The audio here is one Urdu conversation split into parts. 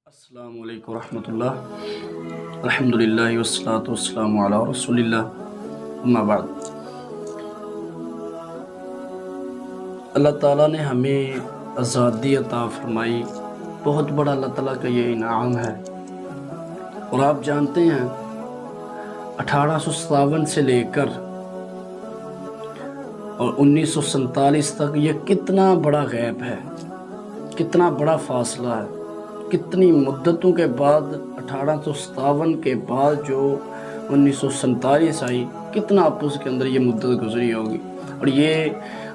السلام علیکم ورحمۃ اللہ۔ الحمدللہ والصلاۃ والسلام علی رسول اللہ، اما بعد۔ اللہ تعالیٰ نے ہمیں آزادی عطا فرمائی، بہت بڑا اللہ تعالیٰ کا یہ انعام ہے۔ اور آپ جانتے ہیں 1857 سے لے کر اور 1947 تک یہ کتنا بڑا گیپ ہے، کتنا بڑا فاصلہ ہے، کتنی مدتوں کے بعد 1857 کے بعد جو 1947 آئی، کتنا آپس کے اندر یہ مدت گزری ہوگی۔ اور یہ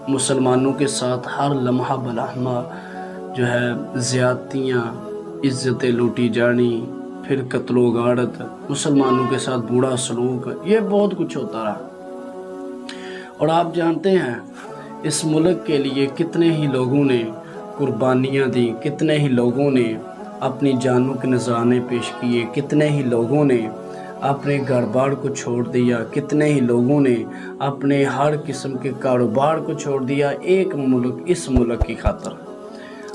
مسلمانوں کے ساتھ ہر لمحہ بلحظہ جو ہے زیادتیاں، عزتیں لوٹی جانی، پھر قتل و غارت، مسلمانوں کے ساتھ برا سلوک، یہ بہت کچھ ہوتا رہا۔ اور آپ جانتے ہیں اس ملک کے لیے کتنے ہی لوگوں نے قربانیاں دی، کتنے ہی لوگوں نے اپنی جانوں کے نذرانے پیش کیے، کتنے ہی لوگوں نے اپنے گھر بار کو چھوڑ دیا، کتنے ہی لوگوں نے اپنے ہر قسم کے کاروبار کو چھوڑ دیا ایک ملک، اس ملک کی خاطر۔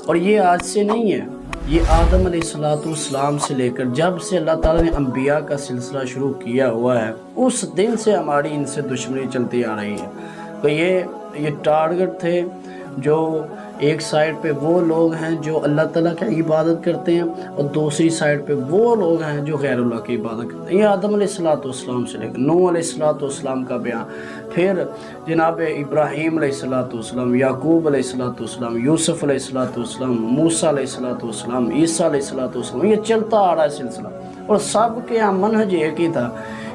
اور یہ آج سے نہیں ہے، یہ آدم علیہ السلام سے لے کر جب سے اللہ تعالیٰ نے انبیاء کا سلسلہ شروع کیا ہوا ہے، اس دن سے ہماری ان سے دشمنی چلتی آ رہی ہے۔ تو یہ ٹارگٹ تھے جو ایک سائیڈ پہ وہ لوگ ہیں جو اللہ تعالیٰ کی عبادت کرتے ہیں، اور دوسری سائیڈ پہ وہ لوگ ہیں جو غیر اللہ کی عبادت کرتے ہیں۔ یہ آدم علیہ السلام سے لے کر نوح علیہ السلام کا بیان، پھر جناب ابراہیم علیہ السلام، یعقوب علیہ السلام، یوسف علیہ السلام، موسیٰ علیہ السلام، عیسیٰ علیہ السلام، یہ چلتا آ رہا ہے سلسلہ۔ اور سب کے یہاں منہج ایک ہی تھا۔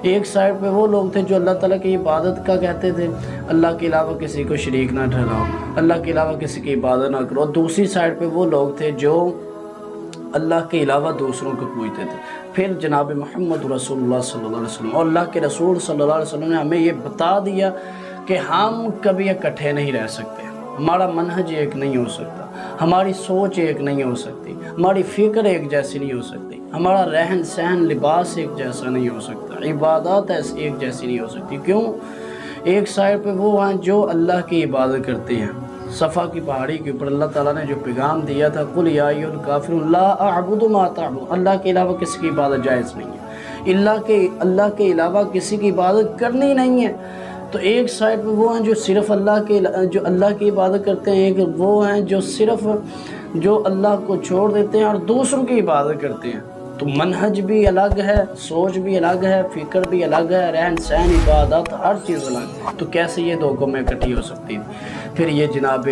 ایک سائیڈ پہ وہ لوگ تھے جو اللہ تعالیٰ کی عبادت کا کہتے تھے، اللہ کے علاوہ کسی کو شریک نہ ٹھہراؤ، اللہ کے علاوہ کسی کی عبادت نہ کرو۔ اور دوسری سائیڈ پہ وہ لوگ تھے جو اللہ کے علاوہ دوسروں کو پوجتے تھے۔ پھر جناب محمد رسول اللہ صلی اللہ علیہ وسلم اور اللہ کے رسول صلی اللہ علیہ وسلم نے ہمیں یہ بتا دیا کہ ہم کبھی اکٹھے نہیں رہ سکتے، ہمارا منہج ایک نہیں ہو سکتا، ہماری سوچ ایک نہیں ہو سکتی، ہماری فکر ایک جیسی نہیں ہو سکتی، ہمارا رہن سہن لباس ایک جیسا نہیں ہو سکتا، عبادات ایک جیسی نہیں ہو سکتی۔ کیوں؟ ایک سائڈ پہ وہ ہیں جو اللہ کی عبادت کرتے ہیں۔ صفا کی پہاڑی کے اوپر اللہ تعالیٰ نے جو پیغام دیا تھا، قُلْ يَا أَيُّهَا الْكَافِرُونَ لَا أَعْبُدُ مَا تَعْبُدُونَ، اللہ کے علاوہ کسی کی عبادت جائز نہیں ہے، اللہ کے علاوہ کسی کی عبادت کرنی نہیں ہے۔ تو ایک سائڈ پہ وہ ہیں جو صرف اللہ کی عبادت کرتے ہیں، ایک وہ ہیں جو صرف اللہ کو چھوڑ دیتے ہیں اور دوسروں کی عبادت کرتے ہیں۔ تو منہج بھی الگ ہے، سوچ بھی الگ ہے، فکر بھی الگ ہے، رہن سہن، عبادت، ہر چیز الگ ہے۔ تو کیسے یہ دو قومیں اکٹھی ہو سکتی تھی؟ پھر یہ جناب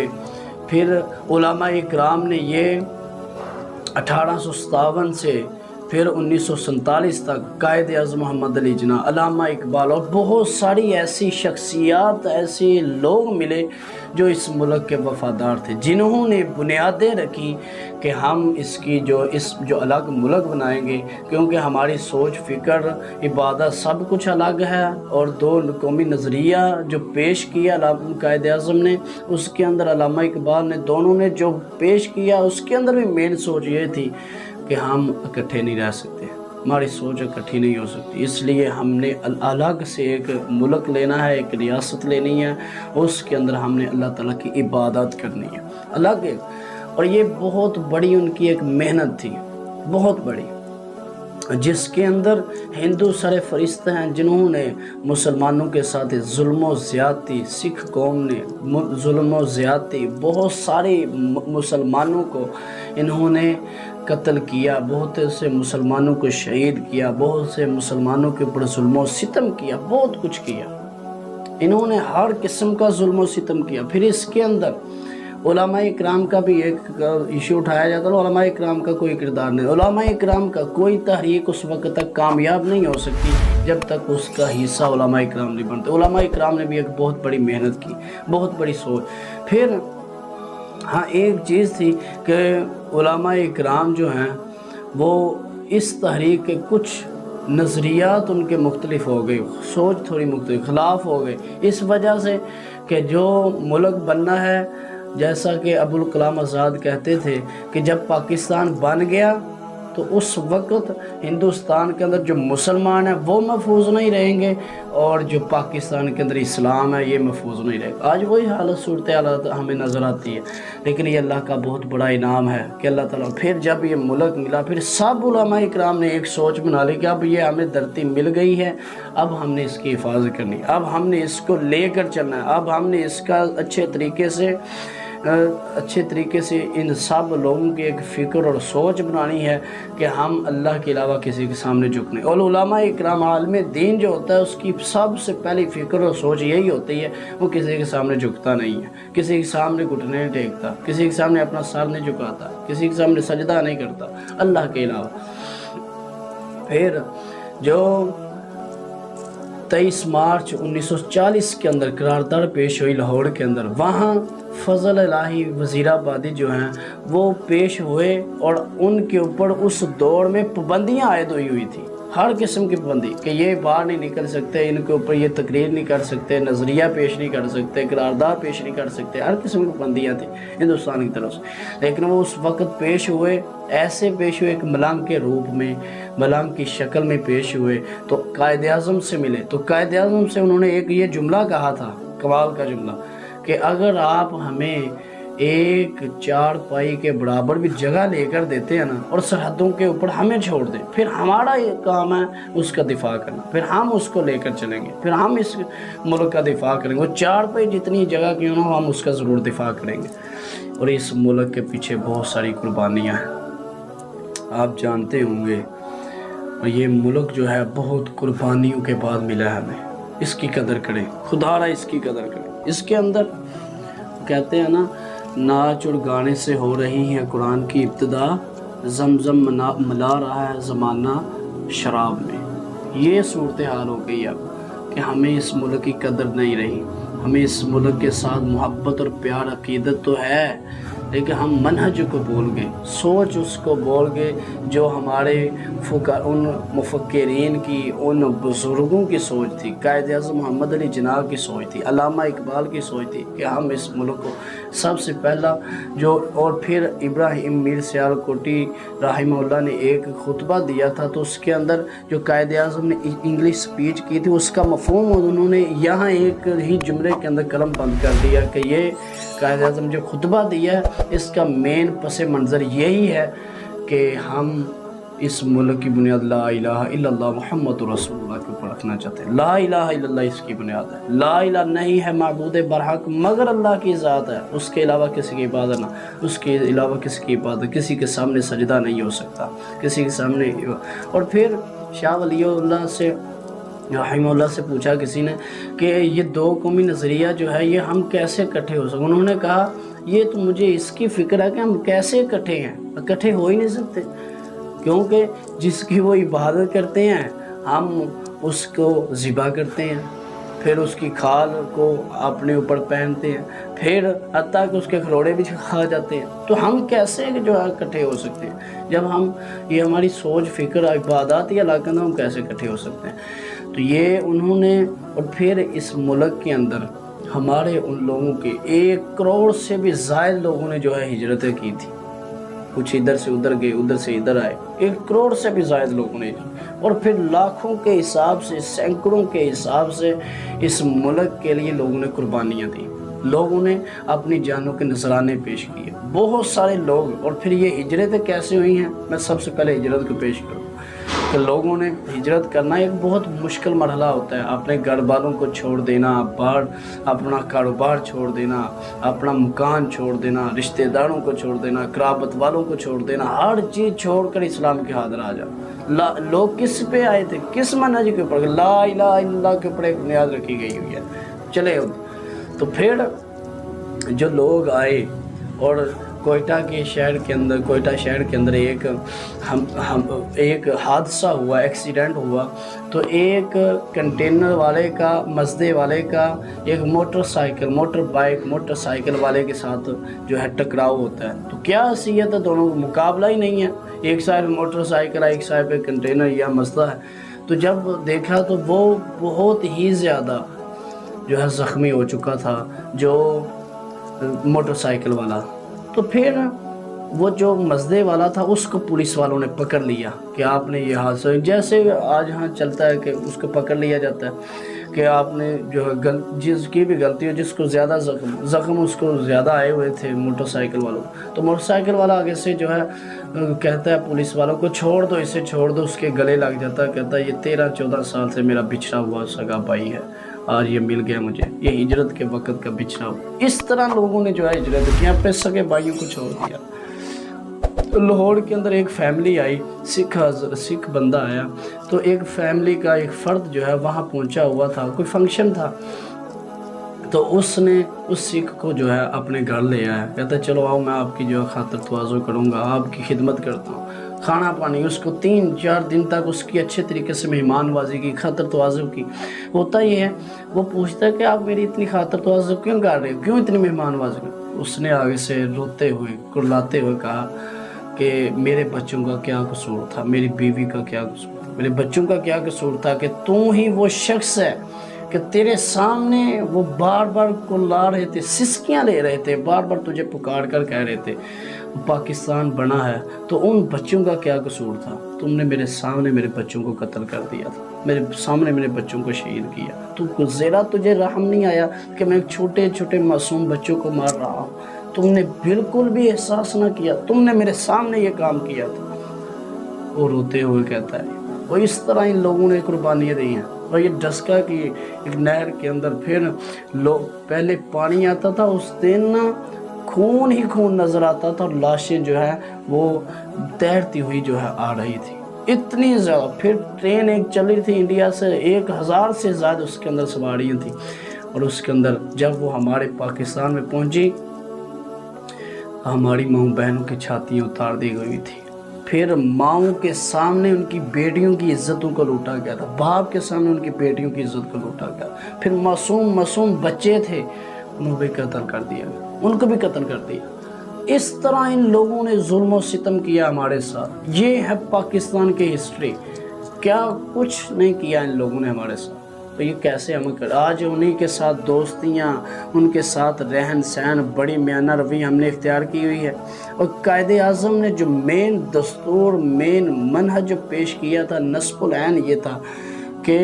پھر علماء اکرام نے یہ 1857 سے پھر 1947 تک قائد اعظم محمد علی جناح، علامہ اقبال اور بہت ساری ایسی شخصیات، ایسے لوگ ملے جو اس ملک کے وفادار تھے، جنہوں نے بنیادیں رکھی کہ ہم اس کی جو الگ ملک بنائیں گے، کیونکہ ہماری سوچ، فکر، عبادت سب کچھ الگ ہے۔ اور دو قومی نظریہ جو پیش کیا قائد اعظم نے، اس کے اندر علامہ اقبال نے، دونوں نے جو پیش کیا، اس کے اندر بھی مین سوچ یہ تھی کہ ہم اکٹھے نہیں رہ سکتے، ہماری سوچ اکٹھی نہیں ہو سکتی، اس لیے ہم نے الگ سے ایک ملک لینا ہے، ایک ریاست لینی ہے، اس کے اندر ہم نے اللہ تعالیٰ کی عبادت کرنی ہے، الگ ایک۔ اور یہ بہت بڑی ان کی ایک محنت تھی، بہت بڑی، جس کے اندر ہندو سر فہرست ہیں جنہوں نے مسلمانوں کے ساتھ ظلم و زیادتی، سکھ قوم نے ظلم و زیادتی، بہت سارے مسلمانوں کو انہوں نے قتل کیا، بہت سے مسلمانوں کو شہید کیا، بہت سے مسلمانوں کے اوپر ظلم و ستم کیا، بہت کچھ کیا، انہوں نے ہر قسم کا ظلم و ستم کیا۔ پھر اس کے اندر علماء اکرام کا بھی ایک ایشو اٹھایا جاتا ہے، علماء اکرام کا کوئی کردار نہیں، علماء اکرام کا کوئی تحریک اس وقت تک کامیاب نہیں ہو سکتی جب تک اس کا حصہ علماء اکرام نہیں بنتے۔ علماء اکرام نے بھی ایک بہت بڑی محنت کی، بہت بڑی سوچ۔ پھر ہاں ایک چیز تھی کہ علماء اکرام جو ہیں وہ اس تحریک کے کچھ نظریات ان کے مختلف ہو گئے، سوچ تھوڑی مختلف، خلاف ہو گئے، اس وجہ سے کہ جو ملک بننا ہے، جیسا کہ ابوالکلام آزاد کہتے تھے کہ جب پاکستان بن گیا تو اس وقت ہندوستان کے اندر جو مسلمان ہیں وہ محفوظ نہیں رہیں گے، اور جو پاکستان کے اندر اسلام ہے یہ محفوظ نہیں رہے گا۔ آج وہی حالت صورتحال ہمیں نظر آتی ہے، لیکن یہ اللہ کا بہت بڑا انعام ہے کہ اللہ تعالیٰ پھر جب یہ ملک ملا، پھر سب علماء اکرام نے ایک سوچ بنا لی کہ اب یہ ہمیں دھرتی مل گئی ہے، اب ہم نے اس کی حفاظت کرنی ہے، اب ہم نے اس کو لے کر چلنا ہے، اب ہم نے اس کا اچھے طریقے سے ان سب لوگوں کی ایک فکر اور سوچ بنانی ہے کہ ہم اللہ کے علاوہ کسی کے سامنے جھکنے۔ اور علماء اکرام عالم دین جو ہوتا ہے اس کی سب سے پہلی فکر اور سوچ یہی ہوتی ہے، وہ کسی کے سامنے جھکتا نہیں ہے، کسی کے سامنے گھٹنے نہیں ٹیکتا، کسی کے سامنے اپنا سر نہیں جھکاتا، کسی کے سامنے سجدہ نہیں کرتا اللہ کے علاوہ۔ پھر جو 23 مارچ 1940 کے اندر قرارداد پیش ہوئی لاہور کے اندر، وہاں فضل الہی وزیر آبادی جو ہیں وہ پیش ہوئے، اور ان کے اوپر اس دور میں پابندیاں عائد ہوئی تھی، ہر قسم کی پابندی کہ یہ باہر نہیں نکل سکتے، ان کے اوپر یہ تقریر نہیں کر سکتے، نظریہ پیش نہیں کر سکتے، قرارداد پیش نہیں کر سکتے، ہر قسم کی پابندیاں تھیں ہندوستان کی طرف سے۔ لیکن وہ اس وقت پیش ہوئے، ایسے پیش ہوئے ایک ملنگ کے روپ میں، ملنگ کی شکل میں پیش ہوئے، تو قائد اعظم سے ملے، تو قائد اعظم سے انہوں نے ایک یہ جملہ کہا تھا، کمال کا جملہ، کہ اگر آپ ہمیں ایک چارپائی کے برابر بھی جگہ لے کر دیتے ہیں نا، اور سرحدوں کے اوپر ہمیں چھوڑ دیں، پھر ہمارا یہ کام ہے اس کا دفاع کرنا، پھر ہم اس کو لے کر چلیں گے، پھر ہم اس ملک کا دفاع کریں گے، وہ چارپائی جتنی جگہ کیوں نہ ہو ہم اس کا ضرور دفاع کریں گے۔ اور اس ملک کے پیچھے بہت ساری قربانیاں ہیں، آپ جانتے ہوں گے، اور یہ ملک جو ہے بہت قربانیوں کے بعد ملا ہے ہمیں، اس کی قدر کریں، خدا را اس کی قدر کریں۔ اس کے اندر کہتے ہیں نا، ناچ اور گانے سے ہو رہی ہے قرآن کی ابتدا، زمزم ملا رہا ہے زمانہ شراب میں۔ یہ صورتحال ہو گئی اب کہ ہمیں اس ملک کی قدر نہیں رہی، ہمیں اس ملک کے ساتھ محبت اور پیار عقیدت تو ہے، لیکن ہم منہج کو بھول گئے، سوچ اس کو بھول گئے جو ہمارے ان مفکرین کی، ان بزرگوں کی سوچ تھی، قائد اعظم محمد علی جناح کی سوچ تھی، علامہ اقبال کی سوچ تھی کہ ہم اس ملک کو سب سے پہلا جو، اور پھر ابراہیم میر سیالکوٹی رحمہ اللہ نے ایک خطبہ دیا تھا، تو اس کے اندر جو قائد اعظم نے انگلش سپیچ کی تھی اس کا مفہوم انہوں نے یہاں ایک ہی جملے کے اندر قلم بند کر دیا کہ یہ قائد اعظم جو خطبہ دیا ہے اس کا مین پس منظر یہی ہے کہ ہم اس ملک کی بنیاد لا الہ الا اللہ محمد رسول اللہ کے اوپر رکھنا چاہتے ہیں۔ لا الہ الا اللہ اس کی بنیاد ہے، لا الہ نہیں ہے معبود برحق مگر اللہ کی ذات ہے، اس کے علاوہ کسی کی عبادت نہ، اس کے علاوہ کسی کی عبادت، کسی کے سامنے سجدہ نہیں ہو سکتا، کسی کے سامنے۔ اور پھر شاہ ولی اللہ سے رحمہ اللہ سے پوچھا کسی نے کہ یہ دو قومی نظریہ جو ہے یہ ہم کیسے اکٹھے ہو سکیں، انہوں نے کہا یہ تو مجھے اس کی فکر ہے کہ ہم کیسے اکٹھے ہیں، اکٹھے ہو ہی نہیں سکتے، کیونکہ جس کی وہ عبادت کرتے ہیں ہم اس کو ذبح کرتے ہیں، پھر اس کی کھال کو اپنے اوپر پہنتے ہیں، پھر حتیٰ کہ اس کے کھروڑے بھی کھا جاتے ہیں، تو ہم کیسے جو ہے اکٹھے ہو سکتے ہیں جب ہم یہ ہماری سوچ فکر عبادات یا علاقہ ہم کیسے اکٹھے ہو سکتے ہیں۔ تو یہ انہوں نے، اور پھر اس ملک کے اندر ہمارے ان لوگوں کے 1 کروڑ سے بھی زائد لوگوں نے جو ہے ہجرتیں کی تھی، کچھ ادھر سے ادھر گئے، ادھر سے ادھر آئے، 1 کروڑ سے بھی زائد لوگوں نے، اور پھر لاکھوں کے حساب سے، سینکڑوں کے حساب سے اس ملک کے لیے لوگوں نے قربانیاں دی، لوگوں نے اپنی جانوں کے نذرانے پیش کیے، بہت سارے لوگ۔ اور پھر یہ ہجرتیں کیسے ہوئی ہیں، میں سب سے پہلے ہجرت کو پیش کروں کہ لوگوں نے ہجرت کرنا ایک بہت مشکل مرحلہ ہوتا ہے، اپنے گھر والوں کو چھوڑ دینا، باہر اپنا کاروبار چھوڑ دینا، اپنا مکان چھوڑ دینا، رشتہ داروں کو چھوڑ دینا، قرابت والوں کو چھوڑ دینا، ہر چیز چھوڑ کر اسلام کے حاضر آ جانا۔ لوگ کس پہ آئے تھے، کس منہج کے اوپر، لا الہ الا اللہ کے اوپر ایک بنیاد رکھی گئی ہوئی ہے، چلے۔ تو پھر جو لوگ آئے، اور کوئٹہ شہر کے اندر ایک حادثہ ہوا، ایکسیڈنٹ ہوا، تو ایک کنٹینر والے کا، مزدے والے کا ایک موٹر سائیکل والے کے ساتھ جو ہے ٹکراؤ ہوتا ہے، تو کیا حیثیت ہے، دونوں کا مقابلہ ہی نہیں ہے، ایک سائڈ موٹر سائیکل ہے، ایک سائڈ پہ کنٹینر یا مزدہ ہے، تو جب دیکھا تو وہ بہت ہی زیادہ جو ہے زخمی ہو چکا تھا جو موٹر سائیکل والا۔ تو پھر وہ جو مزدے والا تھا اس کو پولیس والوں نے پکڑ لیا کہ آپ نے یہ حادثہ، جیسے آج ہاں چلتا ہے کہ اس کو پکڑ لیا جاتا ہے کہ آپ نے جو ہے جس کی بھی غلطی ہو، جس کو زیادہ زخم اس کو زیادہ آئے ہوئے تھے موٹر سائیکل والوں، تو موٹر سائیکل والا آگے سے جو ہے کہتا ہے پولیس والوں کو چھوڑ دو، اسے چھوڑ دو، اس کے گلے لگ جاتا ہے، کہتا ہے یہ 13-14 سال سے میرا بچھڑا ہوا سگا بھائی ہے، آج یہ مل گیا مجھے، یہ ہجرت کے وقت کا بچھڑا ہوا۔ اس طرح لوگوں نے جو ہے ہجرت کی، اپنے سگے بھائیوں کو چھوڑ دیا۔ لاہور کے اندر ایک فیملی آئی، سکھ بندہ آیا، تو ایک فیملی کا ایک فرد جو ہے وہاں پہنچا ہوا تھا، کوئی فنکشن تھا، تو اس نے اس سکھ کو جو ہے اپنے گھر لے آیا، کہتا ہے چلو آؤ میں آپ کی جو ہے خاطر تواضع کروں گا، آپ کی خدمت کرتا ہوں، کھانا پانی، اس کو 3-4 دن تک اس کی اچھے طریقے سے مہمان نوازی کی، خاطر تواضع کی۔ ہوتا یہ ہے، وہ پوچھتا ہے کہ آپ میری اتنی خاطر تواضع کیوں کر رہے ہو، کیوں اتنی مہمان نوازی کی؟ اس نے آگے سے روتے ہوئے کرلاتے ہوئے کہا کہ میرے بچوں کا کیا قصور تھا، میری بیوی کا کیا قصور تھا، میرے بچوں کا کیا قصور تھا کہ تو ہی وہ شخص ہے کہ تیرے سامنے وہ بار بار کلا رہے تھے، سسکیاں لے رہے تھے، بار بار تجھے پکار کر کہہ رہے تھے پاکستان بنا ہے، تو ان بچوں کا کیا قصور تھا؟ تم نے میرے سامنے میرے بچوں کو قتل کر دیا تھا، میرے سامنے میرے بچوں کو شہید کیا، تو ذرا تجھے رحم نہیں آیا کہ میں چھوٹے چھوٹے معصوم بچوں کو مار رہا ہوں؟ تم نے بالکل بھی احساس نہ کیا، تم نے میرے سامنے یہ کام کیا تھا۔ وہ روتے ہوئے کہتا ہے، وہ اس طرح ان لوگوں نے قربانیاں دی ہیں۔ اور یہ ڈسکا کی ایک نہر کے اندر پھر پہلے پانی آتا تھا، اس دن نا خون ہی خون نظر آتا تھا، اور لاشیں جو ہے وہ تیرتی ہوئی جو ہے آ رہی تھی، اتنی زیادہ۔ پھر ٹرین ایک چلی تھی انڈیا سے، 1000 سے زیادہ اس کے اندر سواریاں تھیں، اور اس کے اندر جب وہ ہمارے پاکستان میں پہنچی، ہماری ماؤں بہنوں کی چھاتیاں اتار دی گئی تھی، پھر ماؤں کے سامنے ان کی بیٹیوں کی عزتوں کو لوٹا گیا تھا، باپ کے سامنے ان کی بیٹیوں کی عزت کو لوٹا گیا، پھر معصوم بچے تھے انہوں بھی قتل کر دیا گیا، ان کو بھی قتل کر دیا۔ اس طرح ان لوگوں نے ظلم و ستم کیا ہمارے ساتھ۔ یہ ہے پاکستان کی ہسٹری، کیا کچھ نہیں کیا ان لوگوں نے ہمارے ساتھ، تو یہ کیسے ہم کر آج انہیں کے ساتھ دوستیاں، ان کے ساتھ رہن سہن، بڑی میانہ روی ہم نے اختیار کی ہوئی ہے۔ اور قائد اعظم نے جو مین دستور، مین منہج جو پیش کیا تھا، نصب العین یہ تھا کہ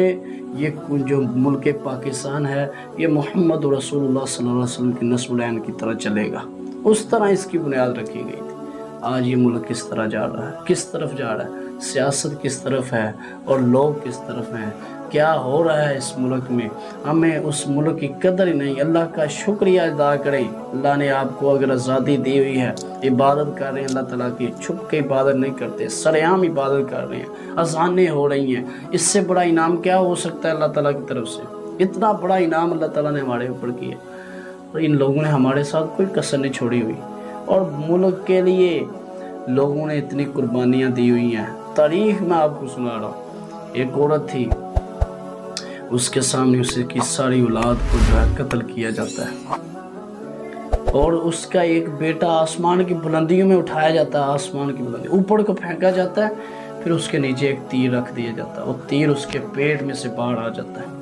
یہ جو ملک پاکستان ہے یہ محمد رسول اللہ صلی اللہ علیہ وسلم کی نصب العین کی طرح چلے گا، اس طرح اس کی بنیاد رکھی گئی تھی۔ آج یہ ملک کس طرح جا رہا ہے، کس طرف جا رہا ہے، سیاست کس طرف ہے اور لوگ کس طرف ہیں، کیا ہو رہا ہے اس ملک میں، ہمیں اس ملک کی قدر ہی نہیں۔ اللہ کا شکریہ ادا کریں، اللہ نے آپ کو اگر آزادی دی ہوئی ہے، عبادت کر رہے ہیں اللہ تعالیٰ کی، چھپ کے عبادت نہیں کرتے، سرعام عبادت کر رہے ہیں، اذانیں ہو رہی ہیں، اس سے بڑا انعام کیا ہو سکتا ہے اللہ تعالیٰ کی طرف سے؟ اتنا بڑا انعام اللہ تعالیٰ نے ہمارے اوپر کیا، اور ان لوگوں نے ہمارے ساتھ کوئی کسر نہیں چھوڑی ہوئی، اور ملک کے لیے لوگوں نے اتنی قربانیاں دی ہوئی ہیں۔ تاریخ میں آپ کو سنا رہا ہوں، ایک عورت تھی، اس کے سامنے اس کی ساری اولاد کو جو ہے قتل کیا جاتا ہے، اور اس کا ایک بیٹا آسمان کی بلندیوں میں اٹھایا جاتا ہے، آسمان کی بلندی اوپر کو پھینکا جاتا ہے، پھر اس کے نیچے ایک تیر رکھ دیا جاتا ہے، اور تیر اس کے پیٹ میں سے باہر آ جاتا ہے۔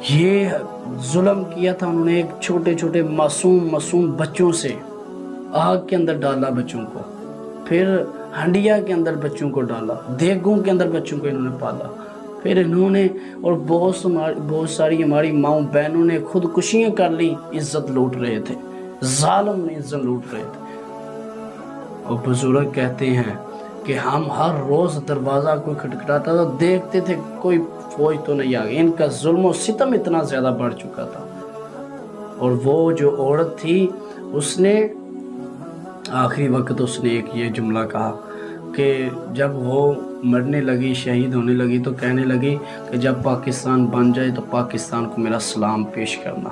یہ ظلم کیا تھا انہوں نے، ایک چھوٹے چھوٹے معصوم بچوں سے آگ کے اندر ڈالا بچوں کو، پھر ہنڈیا کے اندر بچوں کو ڈالا، دیگوں کے اندر بچوں کو انہوں نے پالا، پھر انہوں نے اور بہت ساری ہماری ماؤں بہنوں نے خودکشیاں کر لی، عزت لوٹ رہے تھے، ظالم نے عزت لوٹ رہے تھے۔ اور بزرگ کہتے ہیں کہ ہم ہر روز دروازہ کوئی کھٹکھٹاتا تھا، دیکھتے تھے کوئی فوج تو نہیں آ گئی، ان کا ظلم و ستم اتنا زیادہ بڑھ چکا تھا۔ اور وہ جو عورت تھی اس نے آخری وقت اس نے ایک یہ جملہ کہا کہ جب وہ مرنے لگی، شہید ہونے لگی، تو کہنے لگی کہ جب پاکستان بن جائے تو پاکستان کو میرا سلام پیش کرنا۔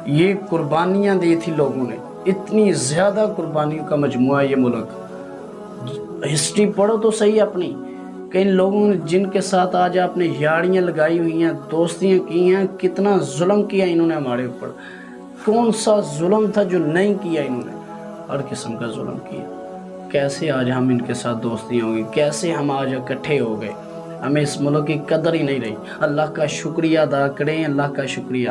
یہ قربانیاں دی تھی لوگوں نے، اتنی زیادہ قربانیوں کا مجموعہ یہ ملک۔ ہسٹری پڑھو تو صحیح اپنی، کہ ان لوگوں نے جن کے ساتھ آج آپ نے یاریاں لگائی ہوئی ہیں، دوستیاں کی ہیں، کتنا ظلم کیا انہوں نے ہمارے اوپر، کون سا ظلم تھا جو نہیں کیا انہوں نے، ہر قسم کا ظلم کیا۔ کیسے آج ہم ان کے ساتھ دوستیاں ہوں گی، کیسے ہم آج اکٹھے ہو گئے، ہمیں اس ملک کی قدر ہی نہیں رہی۔ اللہ کا شکریہ ادا کریں، اللہ کا شکریہ۔